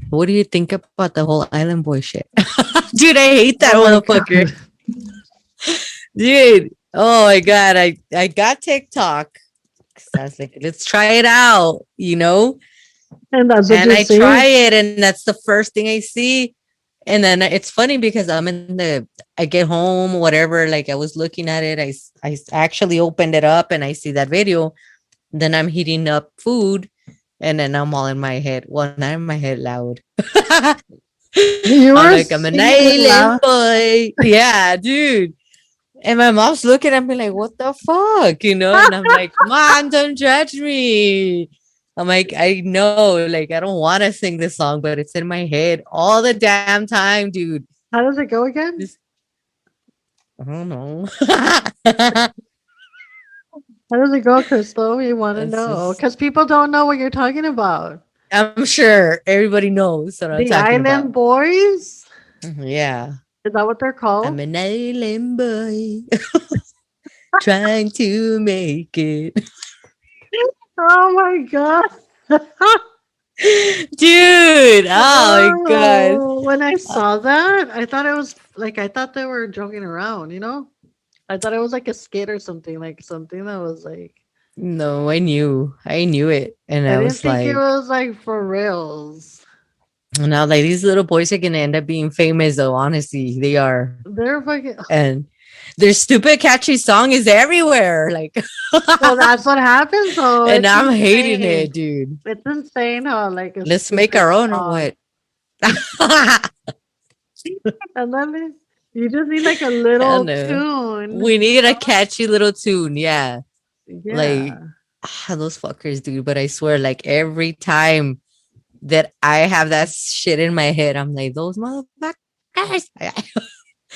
what do you think about the whole Island Boy shit? Dude, I hate that Oh my motherfucker. God. Dude, oh my God, I got TikTok. 'Cause I was like, let's try it out, you know? And that's what And you I see. try it, and that's the first thing I see. And then it's funny because I get home, whatever, like I was looking at it. I actually opened it up and I see that video. Then I'm heating up food, and then I'm all in my head. Well, not in my head loud. You I'm were like, I'm an singing it island loud. boy. Yeah, dude. And my mom's looking at me like, what the fuck? You know? And I'm like, Mom, don't judge me. I'm like, I know, like, I don't want to sing this song, but it's in my head all the damn time, dude. How does it go again? I don't know. How does it go, Crystal? We want to It's know. just, Because people don't know what you're talking about. I'm sure everybody knows what I'm The talking Island about. Boys? Yeah. Is that what they're called? I'm an island boy trying to make it. Oh my God. Dude, oh my God. Oh, when I saw that, I thought it was like, I thought they were joking around, you know? I thought it was like a skit or something, like something that was like, No, I knew it. And I I didn't was think it like, was like for reals. now like these little boys are gonna end up being famous though, honestly. They are. They're fucking, And their stupid catchy song is everywhere. Like well, that's what happens. So and it's I'm hating insane. it, dude. It's insane how like a Let's make stupid our own or song. what? And then you just need like a I little know. tune. We need a catchy little tune, yeah. Yeah. Like those fuckers, dude. But I swear, like every time that I have that shit in my head, I'm like, those motherfuckers.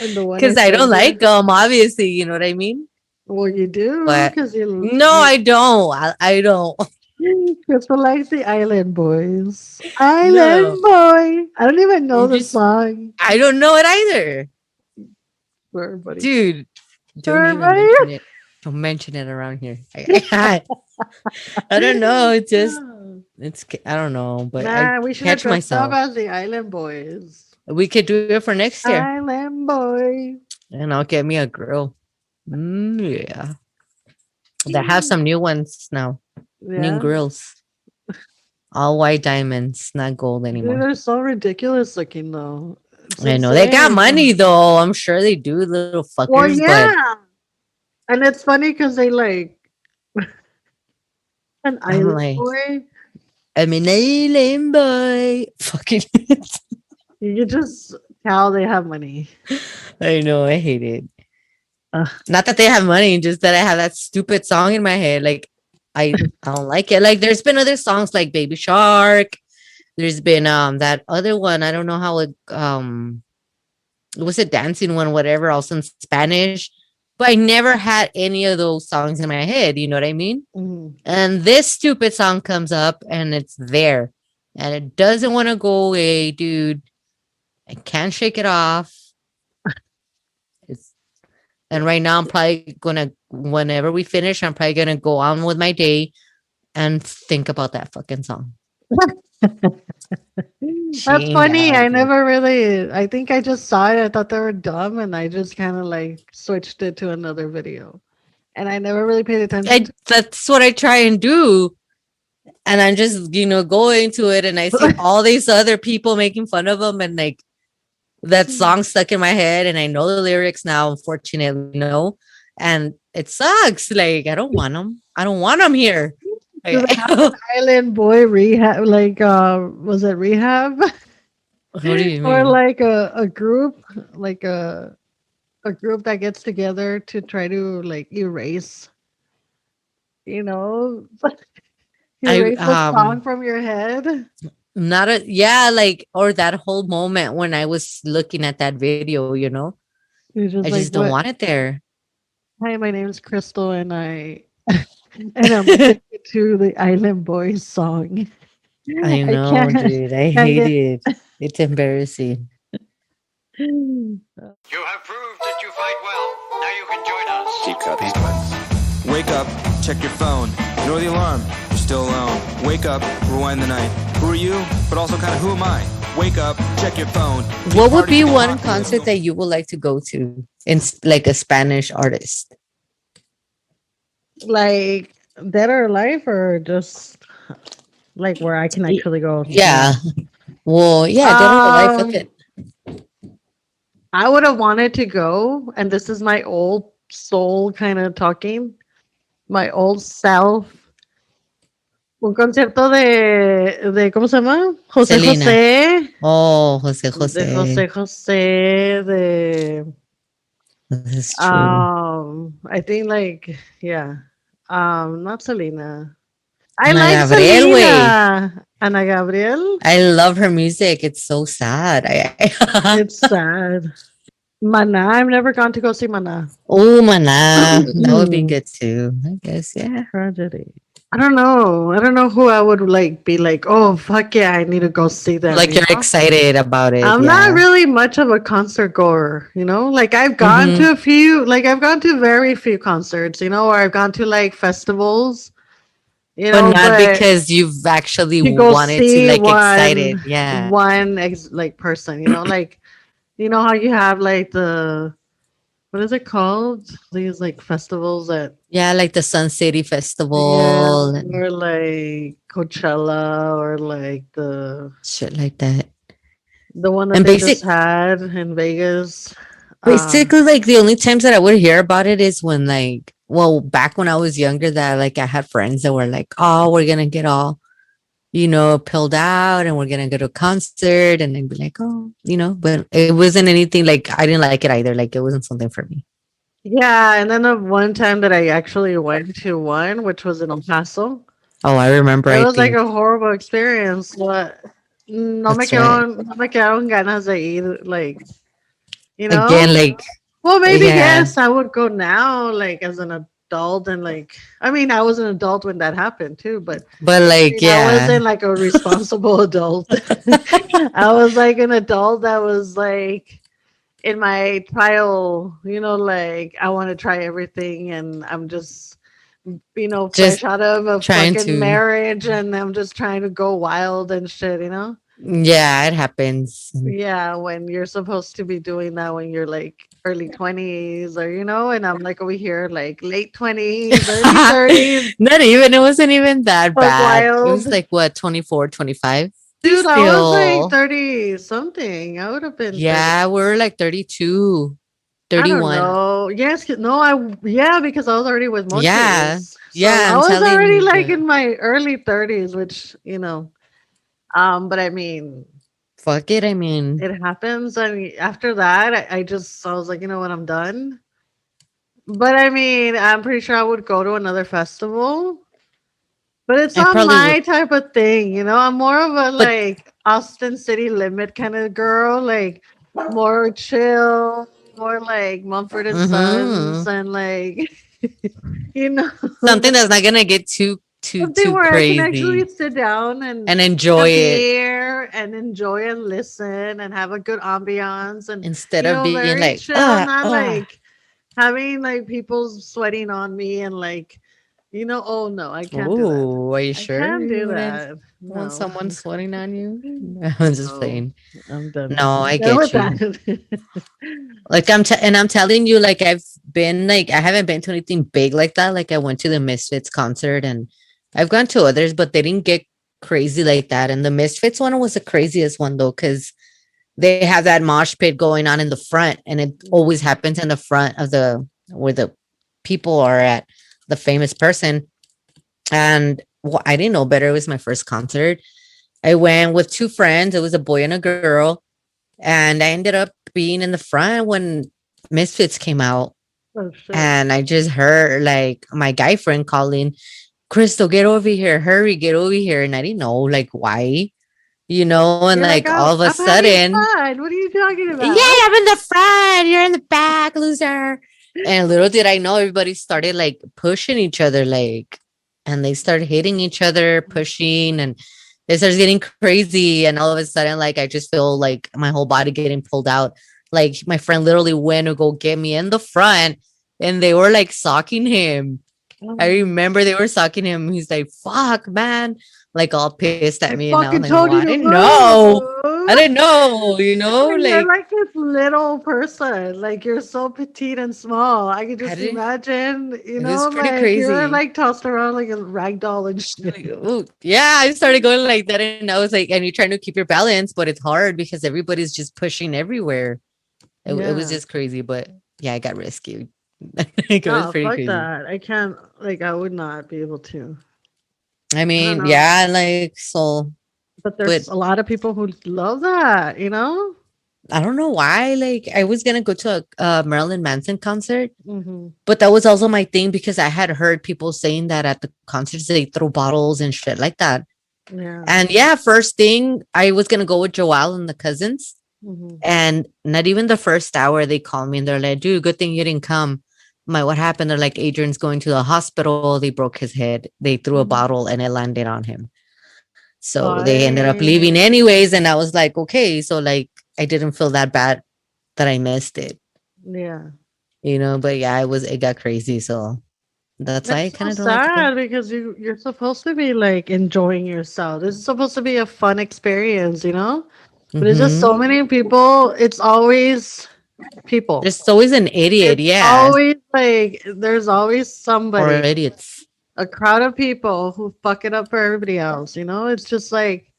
And the one Because I said don't like here- them, obviously, you know what I mean? Well, you do But because no, I don't. I don't. Crystal likes the Island Boys. No. Island Boy. I don't even know You the just- song. I don't know it either. For everybody. Dude, don't even Everybody. mention it. Don't mention it around here. I don't know. It's just, I don't know. But I We should have catch dressed up myself. as the Island Boys. We could do it for next year. Island Boy. And I'll get me a grill. Yeah. They have some new ones now. New Yeah. grills. All white diamonds, not gold Dude, anymore. they're so ridiculous looking though. It's I know. They got insane. money though. I'm sure they do, little fuckers. Well, yeah. And it's funny because they like an Island like- Boy. I'm an island boy. Fucking. You can just tell they have money. I know. I hate it. Ugh. Not that they have money, just that I have that stupid song in my head. Like, I don't like it. Like, there's been other songs like Baby Shark. There's been that other one. I don't know how it was a dancing one, whatever, also in Spanish. But I never had any of those songs in my head. You know what I mean? Mhm. And this stupid song comes up and it's there. And it doesn't want to go away, dude. I can't shake it off. And right now I'm probably gonna, whenever we finish, I'm probably gonna go on with my day and think about that fucking song. That's funny. I never really, I think I just saw it. I thought they were dumb and I just kind of like switched it to another video. And I never really paid attention. That's what I try and do. And I'm just, go into it and I see all these other people making fun of them and like that song stuck in my head and I know the lyrics now, unfortunately, and it sucks. Like, I don't want them. I don't want them here. Do they have an Island Boy rehab? Like, was it rehab? What do you mean? Or like a group, like a group that gets together to try to like erase, erase the song from your head. Or that whole moment when I was looking at that video, You're just I like, just don't what? want it there. Hi, my name is Crystal, and I'm listening to the Island Boys song. I know, can't- dude. I can't hate it. It's embarrassing. You have proved that you fight well. Now you can join us. Deep cut these ones. Wake up, check your phone, ignore the alarm. There's still alone. Wake up, rewind the night. Who are you? But also kind of who am I? Wake up, check your phone. What would be one concert that you would like to go to in like a Spanish artist? Like dead or alive, or just like where I can actually go? Yeah. Well, yeah, dead or alive. Fuck it. I would have wanted to go, and this is my old soul kind of talking, my old self. Un concierto de ¿cómo se llama? José Selena. José. Oh, José De José. José José. This is true. I think like yeah. Not Selena. I Ana like Gabriel, güey. Selena. Ana Gabriel. I love her music. It's so sad. It's sad. Mana. I've never gone to go see Mana. Oh, Mana. That would be good too. I guess, yeah. Tragedy. I don't know. I don't know who I would like be like, oh fuck yeah, I need to go see them. Like you're know? excited about it. I'm yeah. not really much of a concert goer, you know? Like I've gone to a few, like I've gone to very few concerts, you know, or I've gone to like festivals. You know, but not because you've actually wanted to like excited. Yeah. Like person, you know, like you know how you have like the what is it called? These like festivals that like the Sun City Festival or like Coachella or like the shit like that. The one that they just had in Vegas. Basically, like the only times that I would hear about it is when like, well, back when I was younger, that like I had friends that were like, oh, we're gonna get all, you know, pilled out and we're gonna go to a concert, and then be like, oh, you know, but it wasn't anything like I didn't like it either. Like it wasn't something for me. Yeah, and then the one time that I actually went to one, which was in El Paso. Oh, I remember. It was like a horrible experience. What? No me quedaron ganas de ir, like, you know? Again, like, well, maybe yes, I would go now, like as an adult, and like, I mean, I was an adult when that happened too, but like, I wasn't like a responsible adult. I was like an adult that was like in my trial, you know, like I want to try everything, and I'm just, you know, fresh out of a fucking marriage, and I'm just trying to go wild and shit, you know? Yeah, it happens. Yeah, when you're supposed to be doing that when you're like early 20s, or you know, and I'm like over here like late 20s, early 30s. Not even, it wasn't even that bad. Wild. It was like what, 24, 25? Dude, I was like 30 something. I would have been. Yeah, 30. We were like 32, 31. No, yes, no, because I was already with Montes. Yeah, so I was already like in my early 30s, which you know, but I mean, fuck it. I mean, it happens. I mean, after that, I was like, you know what, I'm done. But I mean, I'm pretty sure I would go to another festival. But it's not my type of thing, you know. I'm more of a like Austin City Limit kind of girl, like more chill, more like Mumford and Sons, and like you know, something that's not gonna get too where crazy. I can actually sit down and enjoy it, and enjoy and listen and have a good ambiance, and instead of being like chill, not like having like people sweating on me and like. You know, oh no, I can't do that. Are you sure? I can't do that. Want someone sweating on you? I'm just playing. I'm done. No, I get you. Like I'm telling you, like I've been like I haven't been to anything big like that. Like I went to the Misfits concert, and I've gone to others, but they didn't get crazy like that. And the Misfits one was the craziest one though, because they have that mosh pit going on in the front, and it always happens in the front of where the people are at. The famous person. And I didn't know better. It was my first concert. I went with two friends. It was a boy and a girl, and I ended up being in the front when Misfits came out. And I just heard like my guy friend calling, Crystal, get over here, hurry, get over here. And I didn't know like why, you know, and like all of a sudden, what are you talking about? Yeah, I'm in the front, you're in the back, loser. And little did I know, everybody started like pushing each other, like, and they started hitting each other, pushing, and it starts getting crazy. And all of a sudden, like, I just feel like my whole body getting pulled out. Like my friend literally went to go get me in the front, and they were like socking him. I remember they were talking to him. He's like, "Fuck, man!" Like all pissed at I me, and I was fucking like, told "No, you I to didn't know. I move. didn't know." You know, You're like like this little person. Like you're so petite and small. I can I just didn't. imagine, It was pretty like you're crazy. like tossed around like a rag doll and shit. Like, ooh, yeah, I started going like that, and I was like, and you're trying to keep your balance, but it's hard because everybody's just pushing everywhere. It was Yeah. just crazy, but yeah, I got rescued. Like, it was No, pretty fuck crazy. that. I can't, like, I would not be able to. I I don't mean, know. yeah, like so, But but there's a lot of people who love that, you know? I don't know why. Like, I was gonna go to a Marilyn Manson concert, Mm-hmm. but that was also my thing because I had heard people saying that at the concerts they throw bottles and shit like that. Yeah. And yeah, first thing I was gonna go with Joelle and the cousins. Mm-hmm. And not even the first hour, they called me and they're like, dude, good thing you didn't come. I'm like, what happened? They're like, Adrian's going to the hospital. They broke his head. They threw a Mm-hmm. bottle and it landed on him. So they ended up leaving Fine. anyways. And I was like, okay. So like, I didn't feel that bad that I missed it, Yeah. but yeah, it got crazy. So that's why I That's so kind of don't like to go. sad because you're supposed to be like enjoying yourself. This is supposed to be a fun experience, you know? But it's just Hmm. so many people. It's always people. There's always an idiot. It's Yeah. always like there's always Or somebody, idiots. a crowd of people who fuck it up for everybody else, you know? It's just like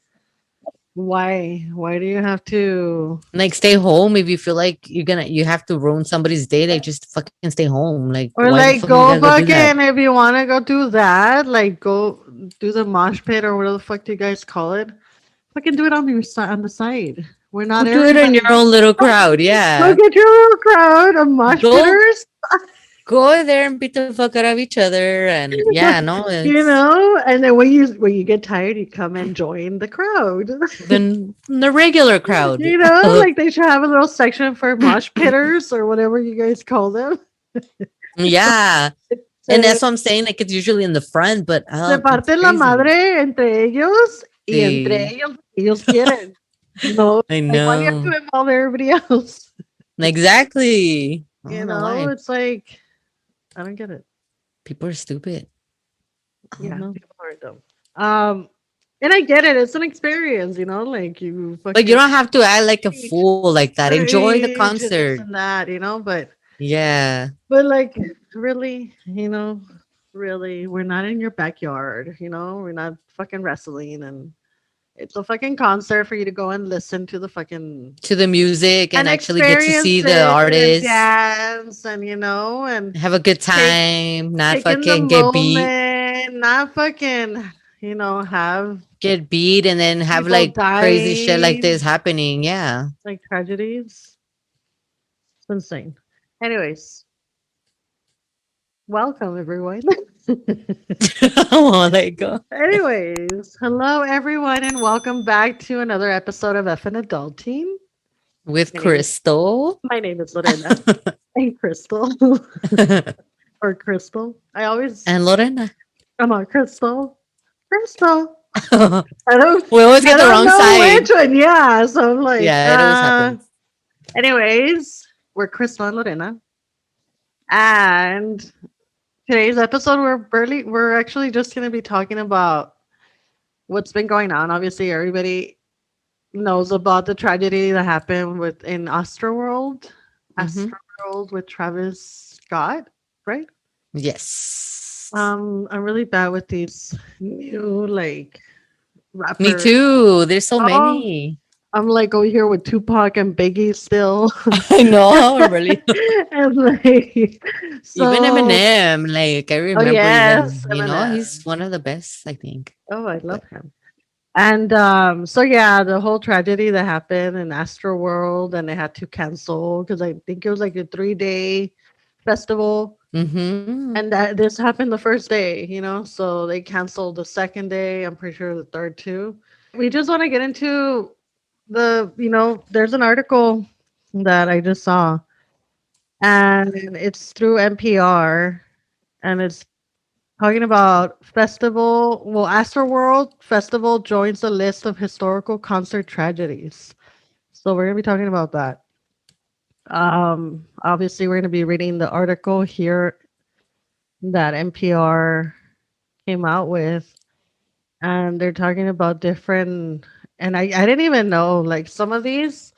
why? Why do you have to Like stay home if you feel like you have to ruin somebody's day. Like just fucking stay home. Like or why the like fuck you go gotta go do that? fucking if you want to go do that, like go do the mosh pit or whatever the fuck do you guys call it? Fucking do it on your side on the side. We're Go not do it in your everybody. own little crowd. Go Yeah. get your little crowd of mosh Go pitters. go there and beat the fuck out of each other. And yeah, no, You it's know, and then when you get tired, you come and join the crowd. the regular crowd. You know, like they should have a little section for mosh pitters or whatever you guys call them. Yeah. And Se, that's what I'm saying. Like it's usually in the front, but se it's parten la crazy. madre entre ellos y entre Sí, ellos quieren. No, I like why do you have know. to involve everybody else? Exactly. I You don't know know, why. it's like I don't get it. People are stupid. I don't Yeah, know. people are dumb. And I get it. It's an experience, you know, like you But you fucking don't have to act like a preach, fool like that. Enjoy the preach and this concert. and that, you know, Yeah. but like really, you know, really, we're not in your backyard, you know, we're not fucking wrestling and it's a fucking concert for you to go and listen to the fucking To the music and and actually get to experience see the it and artist, dance and you know and have a good take time, not take in the fucking get beat, moment, not fucking, you know, have and then have people like crazy shit like dying this happening. Yeah. like tragedies. It's insane. Anyways, welcome everyone. Oh my god. Anyways, hello everyone and welcome back to another episode of F and Adulting. With My name is- Crystal. My name is Lorena and Crystal or Crystal. And Lorena. I'm on Crystal. Crystal. We I don't always get I the don't wrong know side. which one. Yeah, so I'm like, Yeah, it always happens. anyways, we're Crystal and Lorena. And today's episode, we're actually just going to be talking about what's been going on. Obviously, everybody knows about the tragedy that happened in Astroworld. Mhm. Astroworld with Travis Scott, right? Yes. I'm really bad with these new like rappers. Me too. There's so Oh, many. I'm like over here with Tupac and Biggie still. I know, really. And like so, Even Eminem, like I remember yes, even, Eminem. he's one of the best, I think. Oh, I love him. And so yeah, the whole tragedy that happened in Astroworld and they had to cancel because I think it was like a 3-day festival. Mm-hmm. And that this happened the first day, you know, so they canceled the second day. I'm pretty sure the third too. We just want to get into there's an article that I just saw, and it's through NPR, and it's talking about festival. Well, Astroworld Festival joins the list of historical concert tragedies. So we're gonna be talking about that. Obviously, we're gonna be reading the article here that NPR came out with, and they're talking about different. And I didn't even know, like, some of these.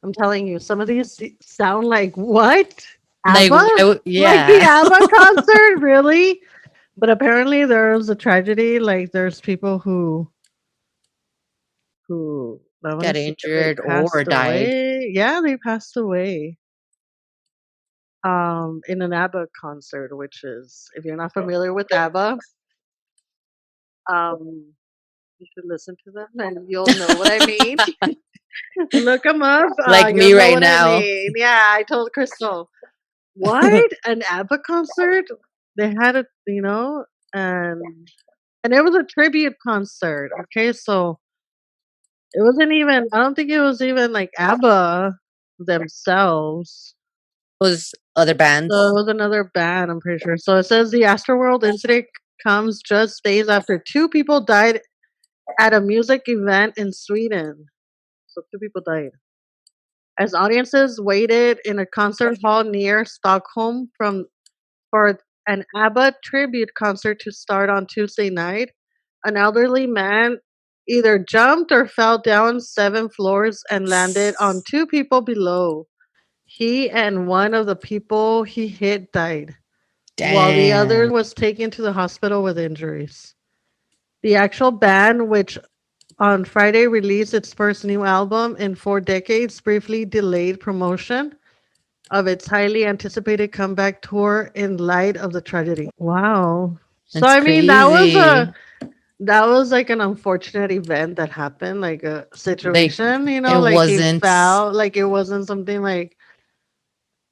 I'm telling you, some of these sound like what? Like, ABBA? Like the yeah. ABBA concert, really? But apparently there was a tragedy. Like there's people who I want to Got say they injured or passed died. away. Yeah, they passed away. In an ABBA concert, which is, if you're not familiar with ABBA, um, you should listen to them and you'll know what I mean. Look them up. Like You'll me know right what I now. mean. Yeah, I told Crystal, what, an ABBA concert? They had it, and it was a tribute concert. Okay, so it wasn't even. I don't think it was even like ABBA themselves. Was other So it bands. was another band, I'm pretty sure. So it says the Astroworld incident comes just days after two people died at a music event in Sweden. So two people died. As audiences waited in a concert hall near Stockholm for an ABBA tribute concert to start on Tuesday night, an elderly man either jumped or fell down 7 floors and landed on two people below. He and one of the people he hit died, while the other Damn. was taken to the hospital with injuries. The actual band, which on Friday released its first new album in 4 decades, briefly delayed promotion of its highly anticipated comeback tour in light of the tragedy. Wow. So That's I mean crazy. that was like an unfortunate event that happened, like a Like, situation, it like he wasn't. fell, like it wasn't something like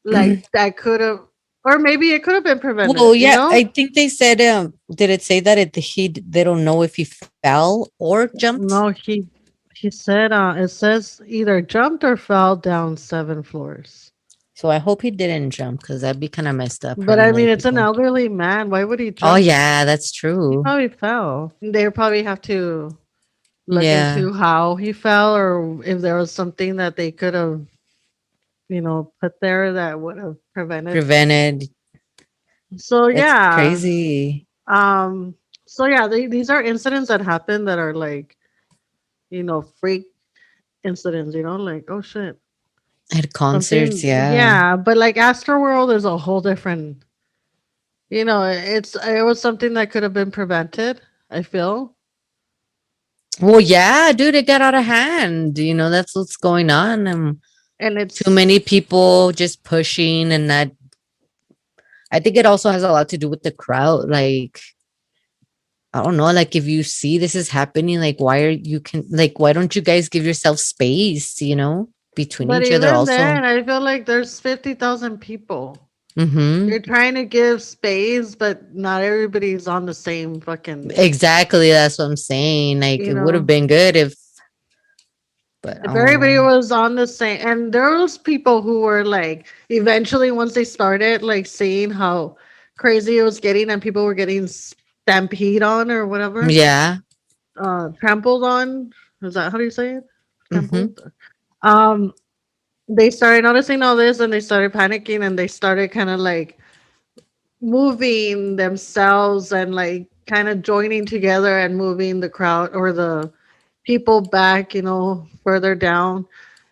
that could have, or maybe it could have been Well, prevented, yeah, I think they said, did it say that they don't know if he fell or jumped? No, he said it says either jumped or fell down 7 floors. So I hope he didn't jump because that'd be kind of messed up, But hurting I other mean, it's an people. elderly man. Why would he Oh, jump? yeah, that's He true. probably fell. They probably have to look Yeah, into how he fell, or if there was something that they could have, put there that would have prevented. prevented. So It's yeah, crazy. um, these are incidents that happen that are like, freak incidents. Like, oh shit, At concerts, something. yeah. Yeah, but like Astroworld is a whole different. It was something that could have been prevented. I feel. Well, yeah, dude, it got out of hand. That's what's going on. And Too many people just pushing, and that I think it also has a lot to do with the crowd. Like, I don't know, like if you see this is happening, like why don't you guys give yourself space, between But each other even also? then, I feel like there's 50,000 people. Mm-hmm. You're trying to give space, but not everybody's on the same fucking, Exactly. That's what I'm saying. Like you it would have know. been good but I If don't everybody know. was on the same, and there was people who were like, eventually, once they started, like, seeing how crazy it was getting, and people were getting stampede on or whatever, Yeah. trampled on. Is that how do you say it? Mm-hmm. Trampled. Um, they started noticing all this, and they started panicking, and they started kind of like moving themselves and like kind of joining together and moving the crowd or the people back, further down.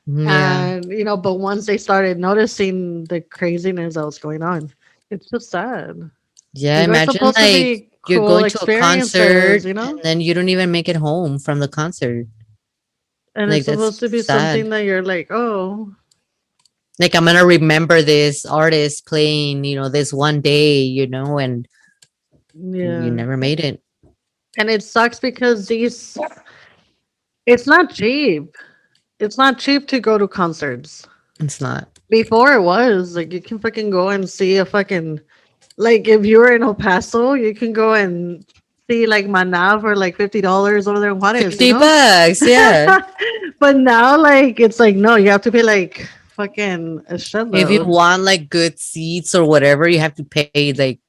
Yeah. And, but once they started noticing the craziness that was going on, it's just sad. Yeah. These are Imagine supposed to like be you're cool going to a concert experiences, and then you don't even make it home from the concert. and it's Like that's supposed to be something sad. that you're like, oh, Like I'm gonna remember this artist playing, this one day, and you yeah. never made it. And it sucks because it's not cheap. It's not cheap to go to concerts. It's not. Before it was like you can fucking go and see a fucking, like, if you were in El Paso, you can go and see like Mana for like $50 over there in Juarez, $50, yeah. but now like it's like no, you have to pay like fucking a If you shitload. want like good seats or whatever, you have to pay like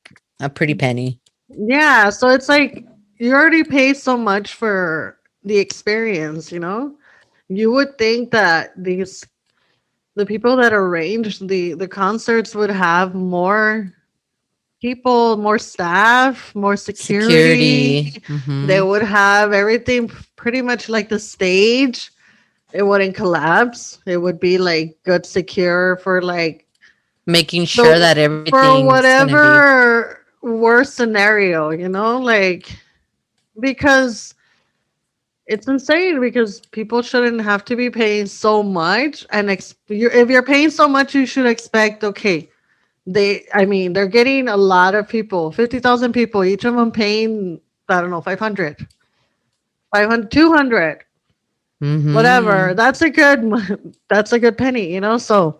a pretty penny. Yeah, so it's like you already pay so much for the experience. You would think that the people that arrange the concerts would have more people, more staff, more Security. security. They Hmm. would have everything pretty much like the stage. It wouldn't collapse. It would be like good secure for like Making sure the that for everything's gonna be. whatever worst scenario, like because it's insane because people shouldn't have to be paying so much and if you're paying so much you should expect okay I mean they're getting a lot of people 50,000 people each of them paying I don't know 500, 500, 200, whatever Hmm. that's a good penny so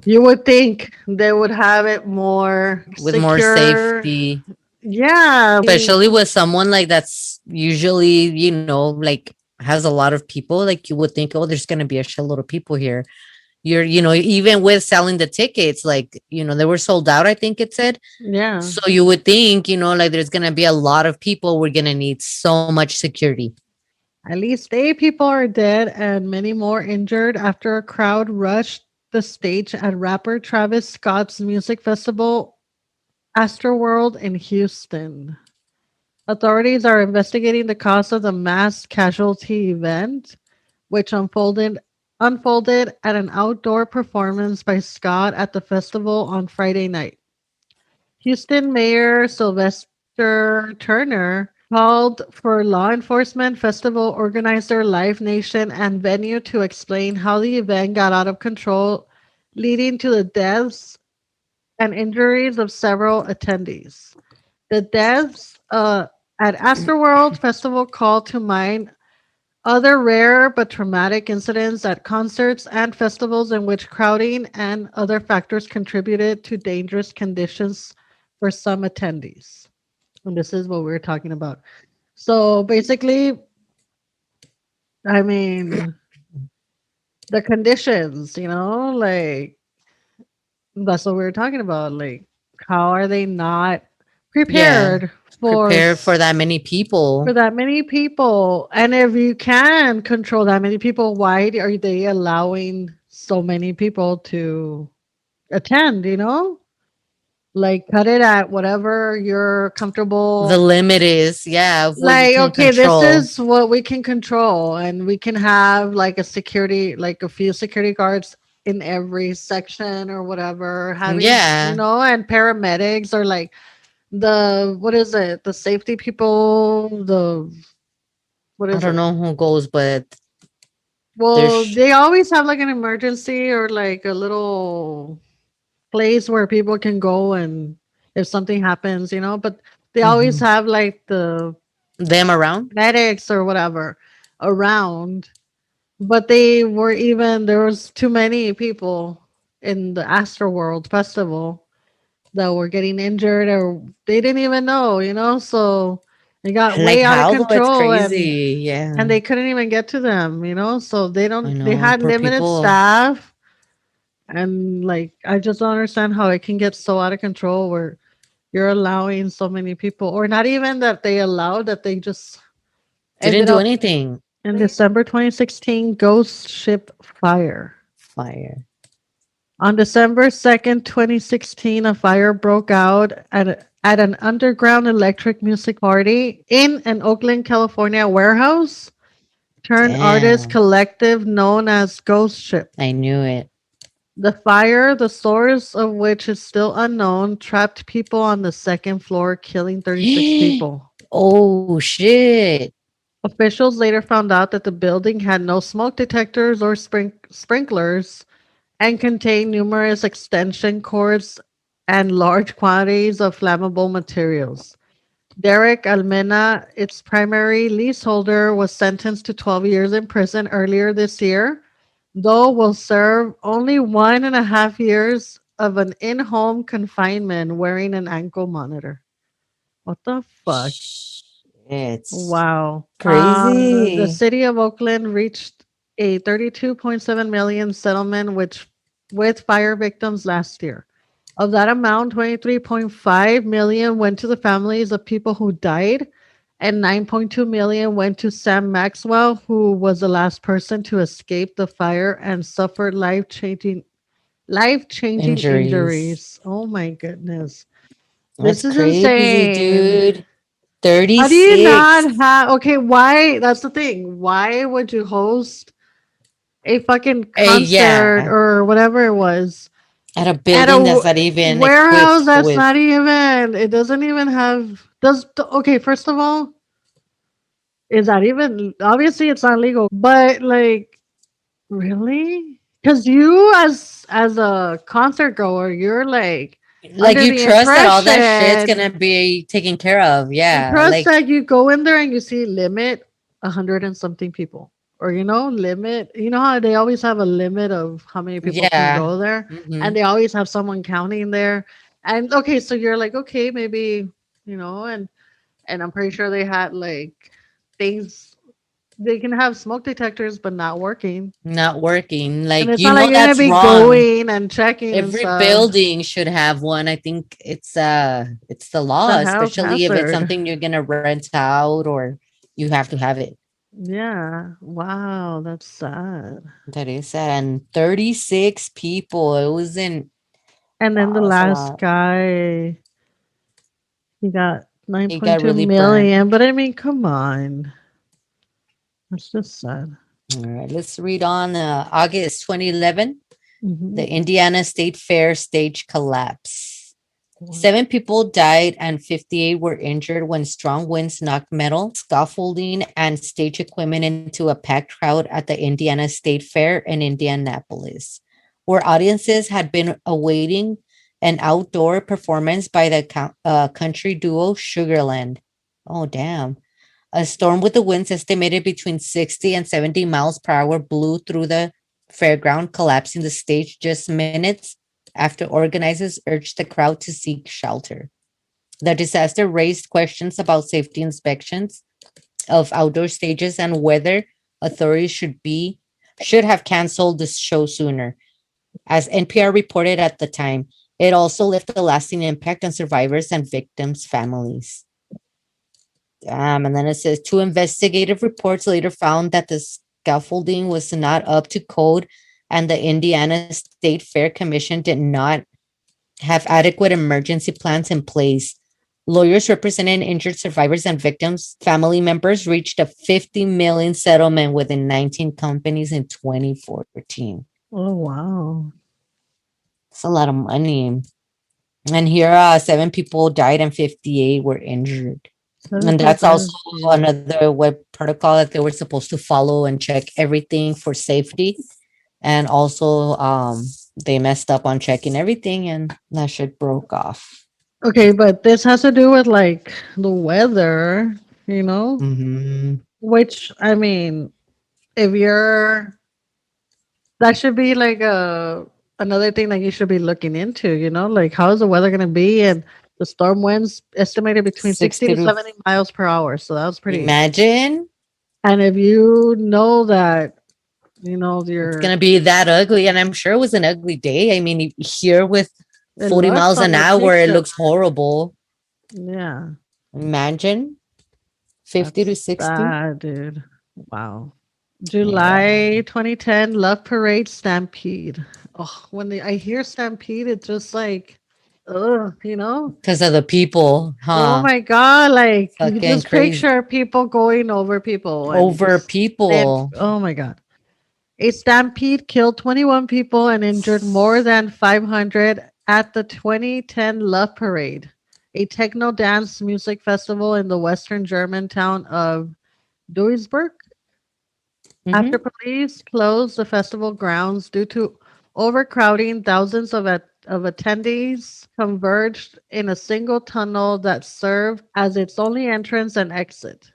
you would think they would have it more With more secure. safety, Yeah. especially with someone like that's usually, like has a lot of people. Like you would think, oh, there's gonna be a shitload of people here. Even with selling the tickets, like, they were sold out, I think it said. Yeah. So you would think, like there's gonna be a lot of people. We're gonna need so much security. At least 8 people are dead and many more injured after a crowd rushed the stage at rapper Travis Scott's music festival, Astroworld in Houston. Authorities are investigating the cause of the mass casualty event, which unfolded at an outdoor performance by Scott at the festival on Friday night. Houston Mayor Sylvester Turner called for law enforcement, festival organizer Live Nation, and venue to explain how the event got out of control, leading to the deaths and injuries of several attendees. The deaths at Astroworld Festival called to mind other rare but traumatic incidents at concerts and festivals in which crowding and other factors contributed to dangerous conditions for some attendees. And this is what we are talking about. So basically, I mean, the conditions, like that's what we were talking about. Like, how are they not Yeah, prepared for prepare for that many for people. that many people? And if you can control that many people, why are they allowing so many people to attend? Like cut it at whatever you're The comfortable. limit is, yeah, of what you Like, can okay, this control. is what we can control, and we can have like like a few security guards in every section or whatever, having, Yeah, and paramedics or like what is it? The safety people, what I is don't it? know who goes, but Well, there's. they always have like an emergency or like a little place where people can go and if something happens, but they always Mhm. have like the Them around. medics or whatever around. But there was too many people in the Astroworld Festival that were getting injured or they didn't even know, so it got And like way out of how though, it's control crazy. Yeah, and they couldn't even get to them, so I they know. had Poor limited people. staff and like I just don't understand how it can get so out of control where you're allowing so many people or not even that they allowed that they just Didn't ended do up anything. in December 2016 ghost ship fire. Fire. On December 2nd, 2016, a fire broke out at an underground electric music party in an Oakland, California warehouse turned artist Damn. collective known as Ghost Ship. I knew it. The fire, the source of which is still unknown, trapped people on the second floor, killing 36 people. Oh shit. Officials later found out that the building had no smoke detectors or sprinklers and contained numerous extension cords and large quantities of flammable materials. Derek Almena, its primary leaseholder, was sentenced to 12 years in prison earlier this year, though will serve only 1.5 years of an in-home confinement wearing an ankle monitor. What the fuck? It's Wow. The crazy. city of Oakland reached a 32.7 million settlement with fire victims last year. Of that amount, 23.5 million went to the families of people who died and 9.2 million went to Sam Maxwell, who was the last person to escape the fire and suffered life-changing Injuries. injuries. Oh my goodness. That's This is crazy, insane. dude. How do you 36 not have? Okay, why? That's the thing. Why would you host a fucking concert yeah, or whatever it was at a at a building that's not even warehouse equipped that's with. not even? It doesn't even have. Okay? First of all, is that even? Obviously, it's not legal. But like, really? Because you, as a concert goer, you're like Like, under you the trust that all that shit's impression. gonna be taken care of. And Yeah, trust like, that you go in there and you see limit 100 and something people. Or limit. You know how they always have a limit of how many people can yeah. go there? And Hmm. they always have someone counting there. And okay, so you're like, okay, maybe, and I'm pretty sure they had like things they can have smoke detectors but not working. Not working. And Like, it's not like you're gonna that's be wrong. going and checking and Every stuff. building should have one. I think it's the It's law, a health especially if it's hazard. something you're gonna rent out or you have to have it. Yeah. Wow, that's sad. That is sad. And 36 people. It wasn't. And then the Wow, that's a last lot. guy, he got He got 9.2 really burnt. million. But I mean, come on. That's just sad. All right, let's read on. August 2011, the Mhm. Indiana State Fair stage collapse. What? 7 people died and 58 were injured when strong winds knocked metal, scaffolding, and stage equipment into a packed crowd at the Indiana State Fair in Indianapolis, where audiences had been awaiting an outdoor performance by the country duo Sugarland. Oh, damn. A storm with the winds estimated between 60 and 70 miles per hour blew through the fairground, collapsing the stage just minutes after organizers urged the crowd to seek shelter. The disaster raised questions about safety inspections of outdoor stages and whether authorities should have canceled the show sooner. As NPR reported at the time, it also left a lasting impact on survivors and victims' families. And then it says 2 investigative reports later found that the scaffolding was not up to code, and the Indiana State Fair Commission did not have adequate emergency plans in place. Lawyers representing injured survivors and victims' family members reached a 50 million settlement within 19 companies in 2014. Oh, wow. It's a lot of money. And here, 7 people died and 58 were injured. And that's also 75 people. another web protocol that they were supposed to follow and check everything for safety. And also, they messed up on checking everything, and that shit broke off. Okay, but this has to do with like the weather, Hmm. which I mean, if you're that should be like another thing that you should be looking into, like how is the weather going to be, and the storm winds estimated between 60 60 to to 70 miles per hour. So that was pretty. imagine. And if you know that, It's you're gonna be that ugly, and I'm sure it was an ugly day. I mean, here with it 40 looks miles on an the hour, it picture. looks horrible. Yeah, Imagine 50 to that's 60. sad, dude. Wow. Yeah, July 2010 Love Parade Stampede. Oh, when I hear Stampede, it's just like, ugh. because of the people, Oh huh? my God. Like, you Fucking just crazy picture people going over people and over just, people. oh my God. A stampede killed 21 people and injured more than 500 at the 2010 Love Parade, a techno dance music festival in the western German town of Duisburg. After Hmm. police closed the festival grounds due to overcrowding, thousands of attendees converged in a single tunnel that served as its only entrance and exit.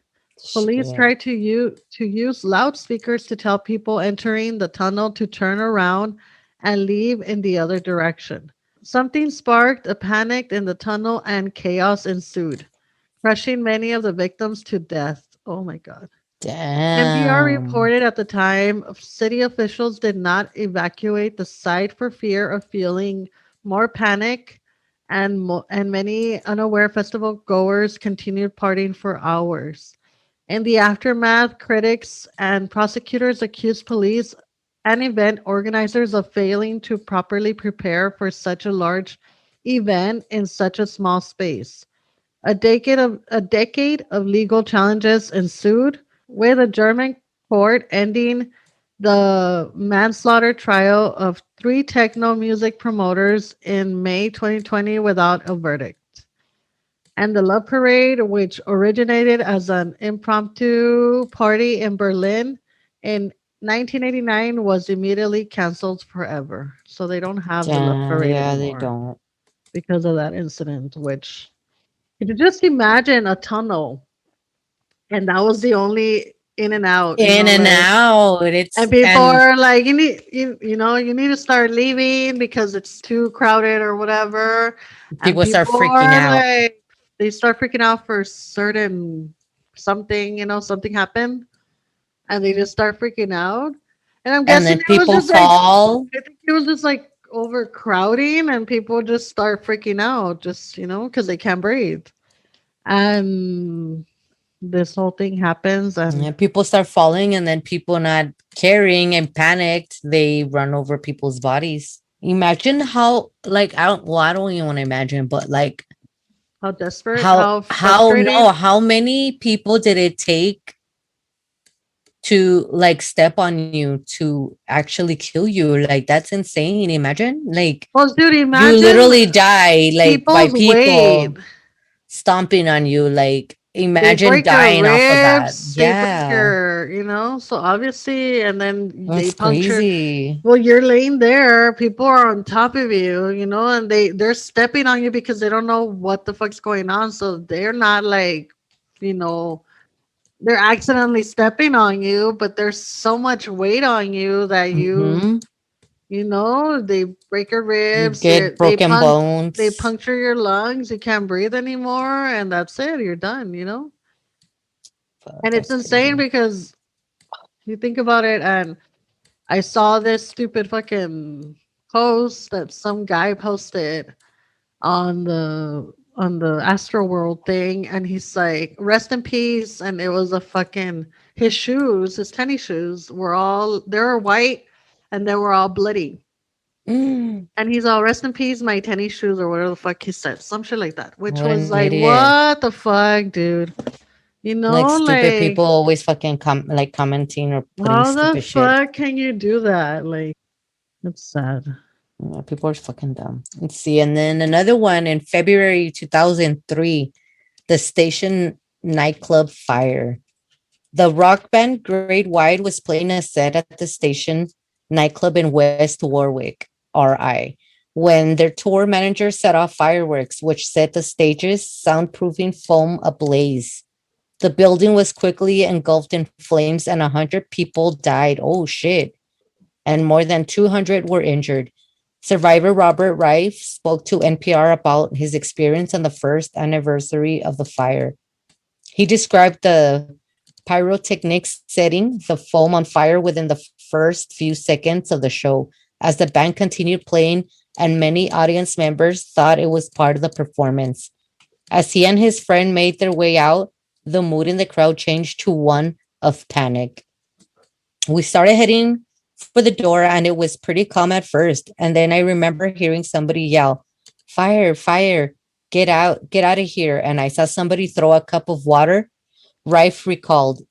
Police Shit. tried to use loudspeakers to tell people entering the tunnel to turn around and leave in the other direction. Something sparked a panic in the tunnel and chaos ensued, crushing many of the victims to death. Oh my God. NPR Damn. reported at the time city officials did not evacuate the site for fear of feeling more panic, and and many unaware festival goers continued partying for hours. In the aftermath, critics and prosecutors accused police and event organizers of failing to properly prepare for such a large event in such a small space. A decade of legal challenges ensued, with a German court ending the manslaughter trial of three techno music promoters in May 2020 without a verdict. And the Love Parade, which originated as an impromptu party in Berlin in 1989, was immediately canceled forever. So they don't have the Love Parade Yeah, they anymore don't. because of that incident. Which, could you just imagine a tunnel, and that was the only in and out, In and like, out. and It's people and are like, you need to start leaving because it's too crowded or whatever. And people start people freaking are out. like, they start freaking out for certain something, something happened, and they just start freaking out. And I'm And guessing then it was people just like, fall. I think it was just like overcrowding, and people just start freaking out, just because they can't breathe. And this whole thing happens, and And people start falling, and then people not caring and panicked, they run over people's bodies. Imagine how, like, I don't even want to imagine, but like how desperate, how how no frustrating. how many people did it take to like step on you to actually kill you? Like, that's insane. Imagine, like, Well, dude, you imagine literally die like by people's weight. people stomping on you. Like, They imagine break your dying off of that. ribs. They break Yeah, your. So obviously, and then they that's puncture. crazy. Well, you're laying there. People are on top of you, and they're stepping on you because they don't know what the fuck's going on. So they're not like, you know, they're accidentally stepping on you, but there's so much weight on you that Hmm. they break your You ribs. get broken They bones. puncture your lungs. You can't breathe anymore, and that's it. You're done. Fuck, And it's that's insane crazy. because you think about it, and I saw this stupid fucking post that some guy posted on the Astroworld thing, and he's like, "Rest in peace," and it was a fucking his tennis shoes they were white, and they were all bloody. Mm, And he's all, "Rest in peace, my tennis shoes," or whatever the fuck he said, some shit like that, which what was an like, idiot. what the fuck, dude? Like, stupid Like, people always fucking like commenting or putting how the stupid shit. fuck can you do that? Like, it's sad. Yeah, people are fucking dumb. Let's see. And then another one in February 2003, the station nightclub fire. The rock band Great White was playing a set at the station nightclub in West Warwick, RI, when their tour manager set off fireworks, which set the stage's soundproofing foam ablaze. The building was quickly engulfed in flames and 100 people died. Oh, shit. And more than 200 were injured. Survivor Robert Rife spoke to NPR about his experience on the first anniversary of the fire. He described the pyrotechnics setting the foam on fire within the first few seconds of the show as the band continued playing, and many audience members thought it was part of the performance. As he and his friend made their way out, the mood in the crowd changed to one of panic. We started heading for the door, and it was pretty calm at first. And then I remember hearing somebody yell, "Fire, fire, get out of here." And I saw somebody throw a cup of water, Rife recalled.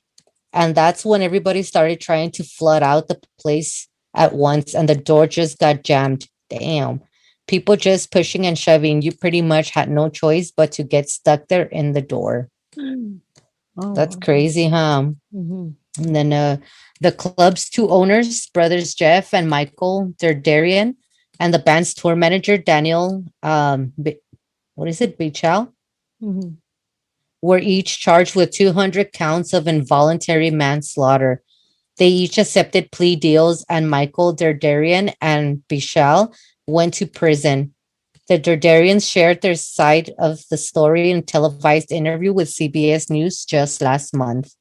And that's when everybody started trying to flood out the place at once, and the door just got jammed. Damn. People just pushing and shoving. You pretty much had no choice but to get stuck there in the door. That's Oh, crazy, huh? mm-hmm. And then the club's two owners, brothers Jeff and Michael Derderian, and the band's tour manager, Daniel, what is it, Bichal, Mm-hmm. were each charged with 200 counts of involuntary manslaughter. They each accepted plea deals, and Michael Derderian and Bichal went to prison. The Derderians shared their side of the story in a televised interview with CBS News just last month.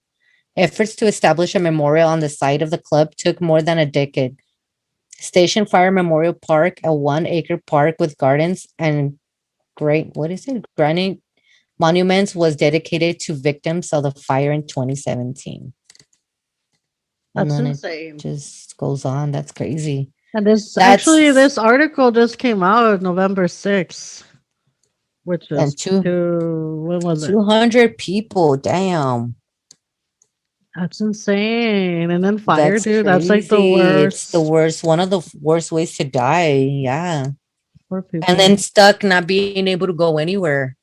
Efforts to establish a memorial on the site of the club took more than a decade. Station Fire Memorial Park, a 1 acre park with gardens and granite monuments, was dedicated to victims of the fire in 2017. And That's then it insane. just goes on. That's crazy. And this That's article just came out November 6th. which And is what was it? 200 people. Damn. That's insane. And then fire, That's dude. That's like the crazy. It's the worst worst, one of the worst ways to die. Yeah. for And then people. stuck not being able to go anywhere.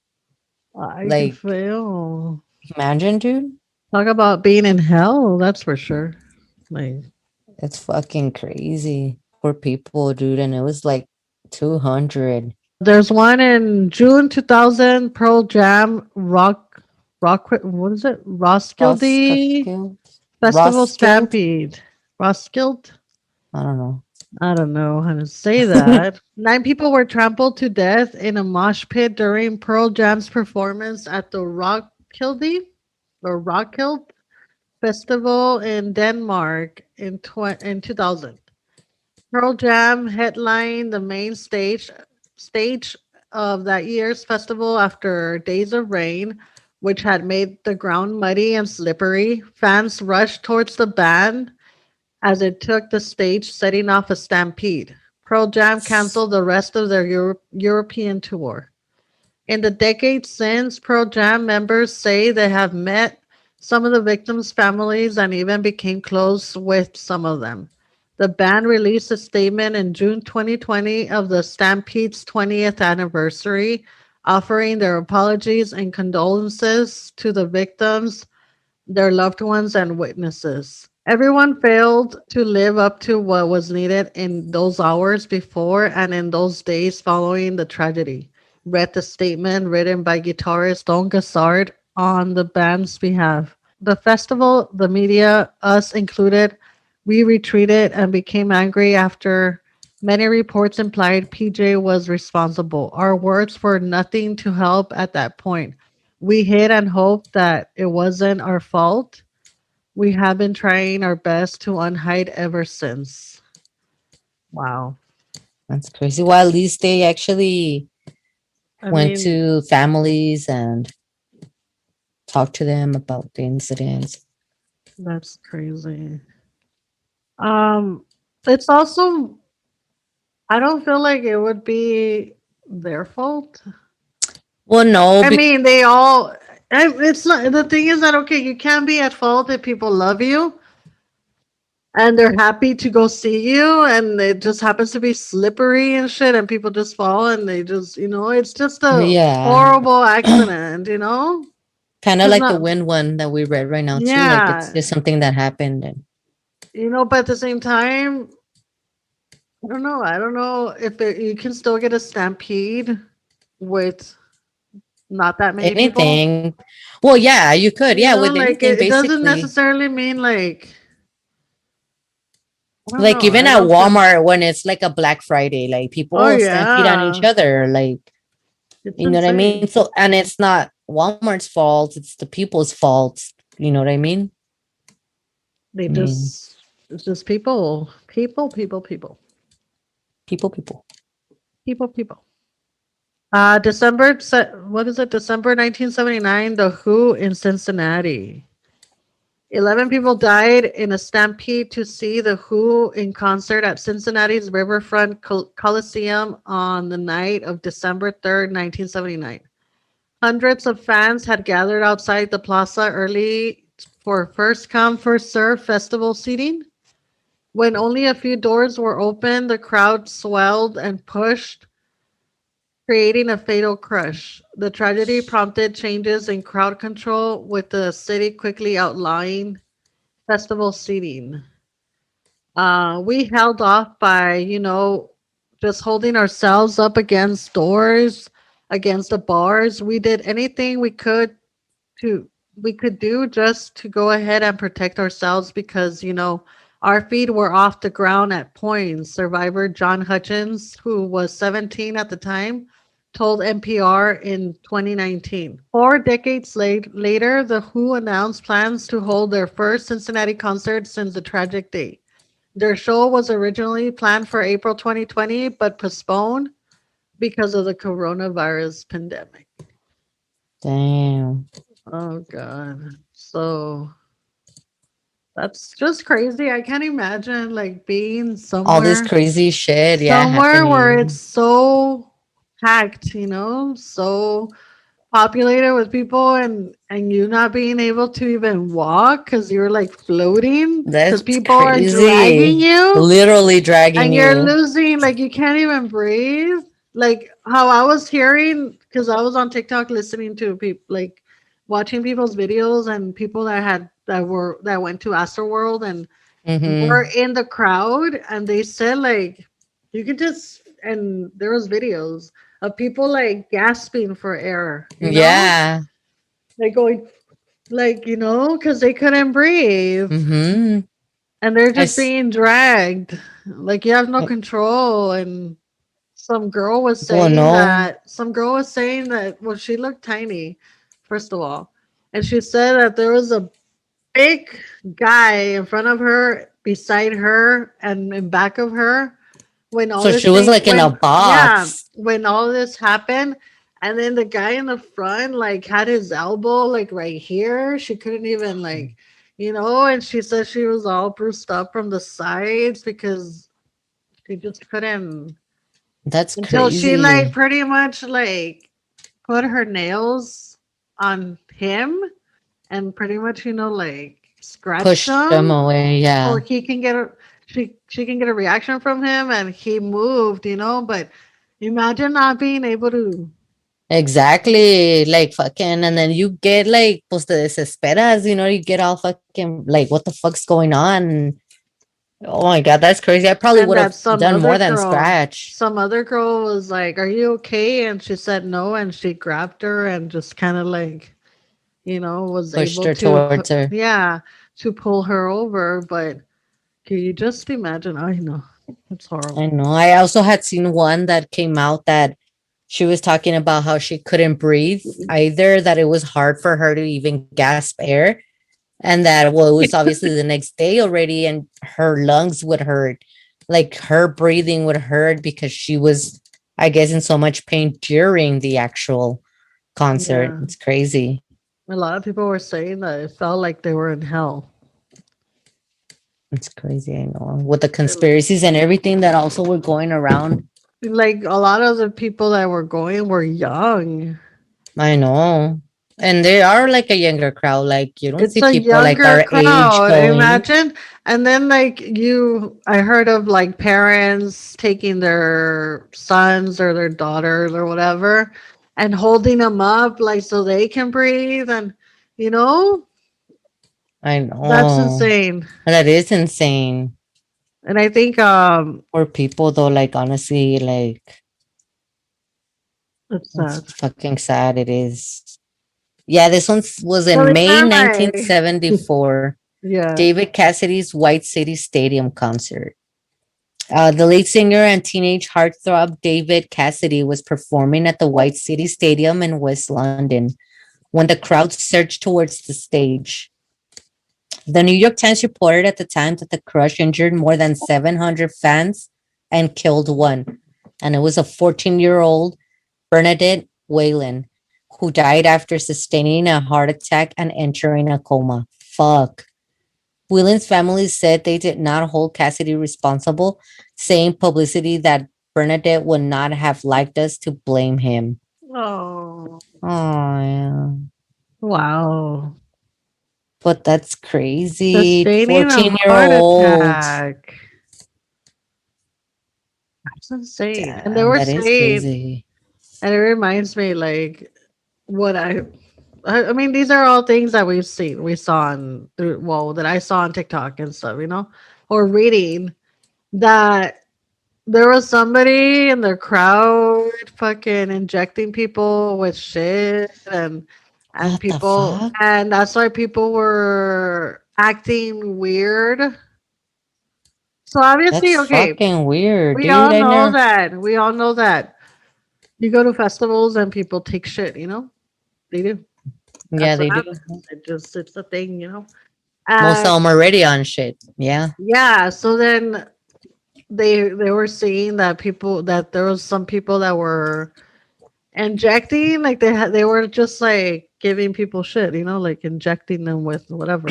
I can Like, feel. imagine, dude. Talk about being in hell. That's for sure. Like, It's fucking crazy. Poor people, dude. And it was like 200. there's one in June 2000, Pearl Jam what is it? Roskilde Roskilde? Festival Roskilde? Stampede. Roskilde? I don't know. I don't know how to say that. 9 people were trampled to death in a mosh pit during Pearl Jam's performance at the Rockhill Festival in Denmark in 2000. Pearl Jam headlined the main stage of that year's festival after days of rain, which had made the ground muddy and slippery. Fans rushed towards the band as it took the stage, setting off a stampede. Pearl Jam canceled the rest of their European tour. In the decades since, Pearl Jam members say they have met some of the victims' families and even became close with some of them. The band released a statement in June 2020 of the Stampede's 20th anniversary, offering their apologies and condolences to the victims, their loved ones, and witnesses. Everyone failed to live up to what was needed in those hours before and in those days following the tragedy, read the statement written by guitarist Don Gassard on the band's behalf. The festival, the media, us included, we retreated and became angry after many reports implied PJ was responsible. Our words were nothing to help at that point. We hid and hoped that it wasn't our fault. We have been trying our best to unhide ever since. Wow. That's crazy. Well, at least they actually I went mean, to families and talked to them about the incidents. that's crazy. Um, it's also, I don't feel like it would be their fault. Well, no, I mean, it's not, the thing is that, okay, you can be at fault if people love you and they're happy to go see you and it just happens to be slippery and shit and people just fall and they just, it's just a yeah, horrible accident. kind of It's like the not, wind one that we read right now too. Like it's yeah, just something that happened. And but at the same time, I don't know if you can still get a stampede with not that many people. anything. Well, yeah, you could. Yeah, with Like anything, it doesn't basically. necessarily mean like I don't Like know. even I at don't feel. Walmart when it's like a Black Friday, like people Oh will stampede on each yeah, other. Like, it's you know what I insane. mean? So, and it's not Walmart's fault, it's the people's fault. You know what I mean? They I mean, just it's just people. people. People. What is it? December 1979, The Who in Cincinnati. 11 people died in a stampede to see The Who in concert at Cincinnati's Riverfront Coliseum on the night of December 3rd, 1979. Hundreds of fans had gathered outside the plaza early for first come, first serve festival seating. When only a few doors were open, the crowd swelled and pushed, creating a fatal crush. The tragedy prompted changes in crowd control, with the city quickly outlawing festival seating. We held off by, just holding ourselves up against doors, against the bars. We did anything to we could do just to go ahead and protect ourselves because, our feet were off the ground at points. Survivor John Hutchins, who was 17 at the time, told NPR in 2019. 4 decades later, The Who announced plans to hold their first Cincinnati concert since the tragic day. Their show was originally planned for April 2020, but postponed because of the coronavirus pandemic. Damn. Oh, God. So that's just crazy. I can't imagine like being All this somewhere crazy shit, yeah, somewhere where it's happening. so packed, so populated with people, and you not being able to even walk because you're like floating because That's people are dragging crazy. you, Literally dragging and you're you. losing, like, you can't even breathe. Like how I was hearing, because I was on TikTok listening to people, like watching people's videos, and people that went to Astroworld and were Mm-hmm. in the crowd, and they said, like, you could just, and there was videos of people like gasping for air, Yeah. like going, like, because they couldn't breathe, Mm-hmm. and they're I just s- being dragged, like you have no control. And some girl was oh saying no. that well, she looked tiny, first of all, and she said that there was a big guy in front of her, beside her, and in back of her when all So this she was thing like in a when yeah, box. when all this happened. And then the guy in the front, like, had his elbow like right here. She couldn't even, like, and she said she was all bruised up from the sides because she just couldn't, That's until she, like, crazy. pretty much, like, put her nails on him and pretty much, like, scratched Push them him away. so Yeah. he can get a she can get a reaction from him, and he moved, but imagine not being able to. Exactly. Like fucking, and then you get like, pues te desesperas, you get all fucking like, what the fuck's going on? Oh my God, that's crazy. I probably And would that have some done other more than girl scratch. some other girl was like, "Are you okay?" And she said no, and she grabbed her and just kind of, like, was Pushed able her to towards her. yeah, to pull her over. But can you just imagine? I know, it's I horrible. know. I also had seen one that came out that she was talking about how she couldn't breathe either, that it was hard for her to even gasp air. And that, well, it was obviously the next day already, and her lungs would hurt. Like her breathing would hurt because she was, I guess, in so much pain during the actual concert. Yeah, It's crazy. a lot of people were saying that it felt like they were in hell. It's crazy, I know. With the conspiracies and everything that also were going around. Like, a lot of the people that were going were young. I know. And they are like a younger crowd. Like you don't It's see a people like younger our age crowd, going. imagine. And then, like, I heard of, like, parents taking their sons or their daughters or whatever and holding them up, like, so they can breathe. And, you know, I that's know. insane. That is insane. And I think For people though, like honestly, like it's it's sad. fucking sad. It is. Yeah, this one was Well, in these May are my 1974. yeah. David Cassidy's White City Stadium concert. The lead singer and teenage heartthrob David Cassidy was performing at the White City Stadium in West London when the crowd surged towards the stage. The New York Times reported at the time that the crush injured more than 700 fans and killed one. And it was a 14-year-old Bernadette Whalen, who died after sustaining a heart attack and entering a coma. Fuck. Whelan's family said they did not hold Cassidy responsible, saying publicity that Bernadette would not have liked us to blame him. Oh, Oh, yeah. wow. But that's crazy. Sustaining a 14-year-old heart old. attack. That's insane. And they Damn, were that is saying, crazy. and it reminds me, like, what I mean, these are all things that we've seen. We saw that I saw on TikTok and stuff, or reading that there was somebody in the crowd fucking injecting people with shit, and What the people, fuck? and that's why people were acting weird. So obviously, That's okay, fucking weird, we dude. all I know know. that. We all know that you go to festivals and people take shit, they do. Yeah, That's what they do. happens. It's a thing. Most of And them already on shit. Yeah. yeah, so then they were seeing that there was some people that were injecting, like they were just like giving people shit, like injecting them with whatever.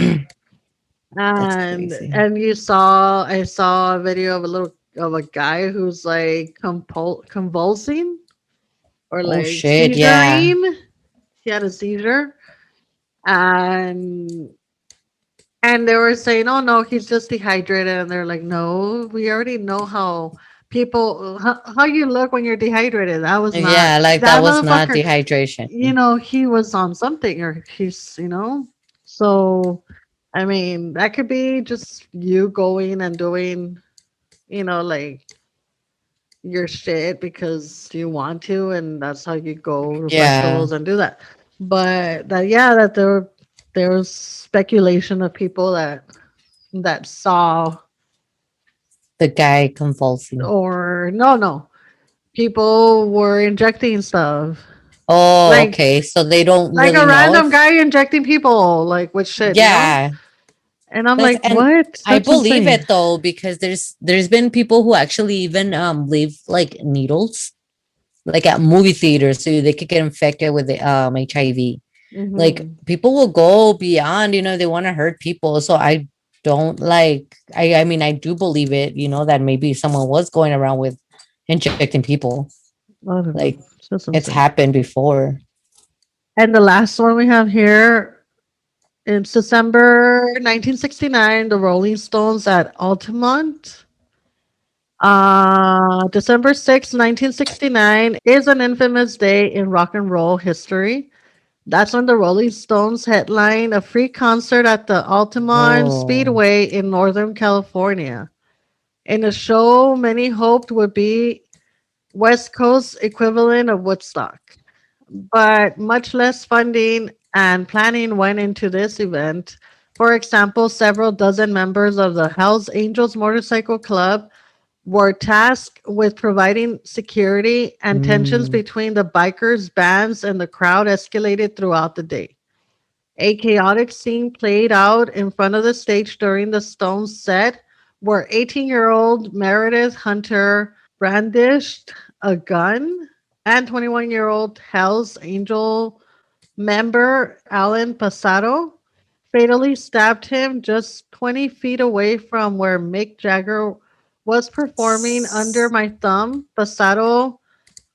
That's And crazy. I saw a video of a guy who's like convulsing. or Oh like shit, yeah. seizuring. He had a seizure, and they were saying, "Oh no, he's just dehydrated," and they're like, "No, we already know how people how you look when you're dehydrated. That was not Yeah, like that that was not motherfucker. dehydration. You know, he was on something, or he's so." I mean, that could be just you going and doing, like your shit because you want to, and that's how you go to Yeah. festivals and do that. But that there was speculation of people that saw, The guy convulsing. or no, people were injecting stuff Oh, like okay. So they don't like really a know random if guy injecting people like with shit. yeah. And I'm That's like, and what? I That's believe insane. it though, because there's been people who actually even leave like needles like at movie theaters so they could get infected with the HIV. Like Hmm. people will go beyond, they want to hurt people. So I don't like I mean I do believe it, that maybe someone was going around with injecting people. I don't know. Like It's just it's insane. happened before. And the last one we have here, it's December 1969, the Rolling Stones at Altamont. December 6th, 1969 is an infamous day in rock and roll history. That's when the Rolling Stones headlined a free concert at the Altamont Oh. Speedway in Northern California. In a show many hoped would be West Coast equivalent of Woodstock. But much less funding and planning went into this event. For example, several dozen members of the Hells Angels Motorcycle Club were tasked with providing security, and tensions Mm. between the bikers, bands, and the crowd escalated throughout the day. A chaotic scene played out in front of the stage during the Stones set, where 18-year-old Meredith Hunter brandished a gun, and 21-year-old Hells Angel member Alan Passato fatally stabbed him just 20 feet away from where Mick Jagger was performing under my thumb. Passato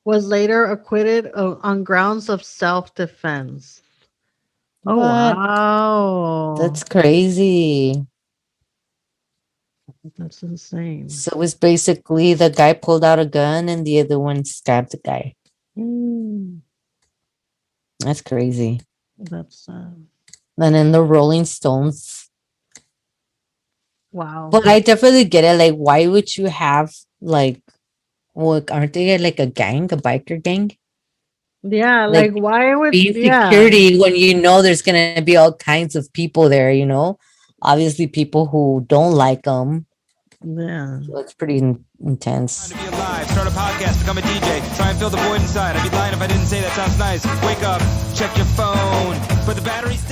was later acquitted on grounds of self-defense. Oh What? wow. That's crazy. That's insane. So it's basically the guy pulled out a gun and the other one stabbed the guy. Mm, That's crazy. that's And then the Rolling Stones. wow. But I definitely get it. Like, why would you have like, well, aren't they like a gang, a biker gang? Yeah, like Like why would be security when you know there's gonna be all kinds of people there. Obviously people who don't like them. Yeah. So it's pretty intense. Time to be alive, start a podcast, become a DJ, try and fill the void inside. I'd be lying if I didn't say that sounds nice. Wake up, check your phone, but the batteries.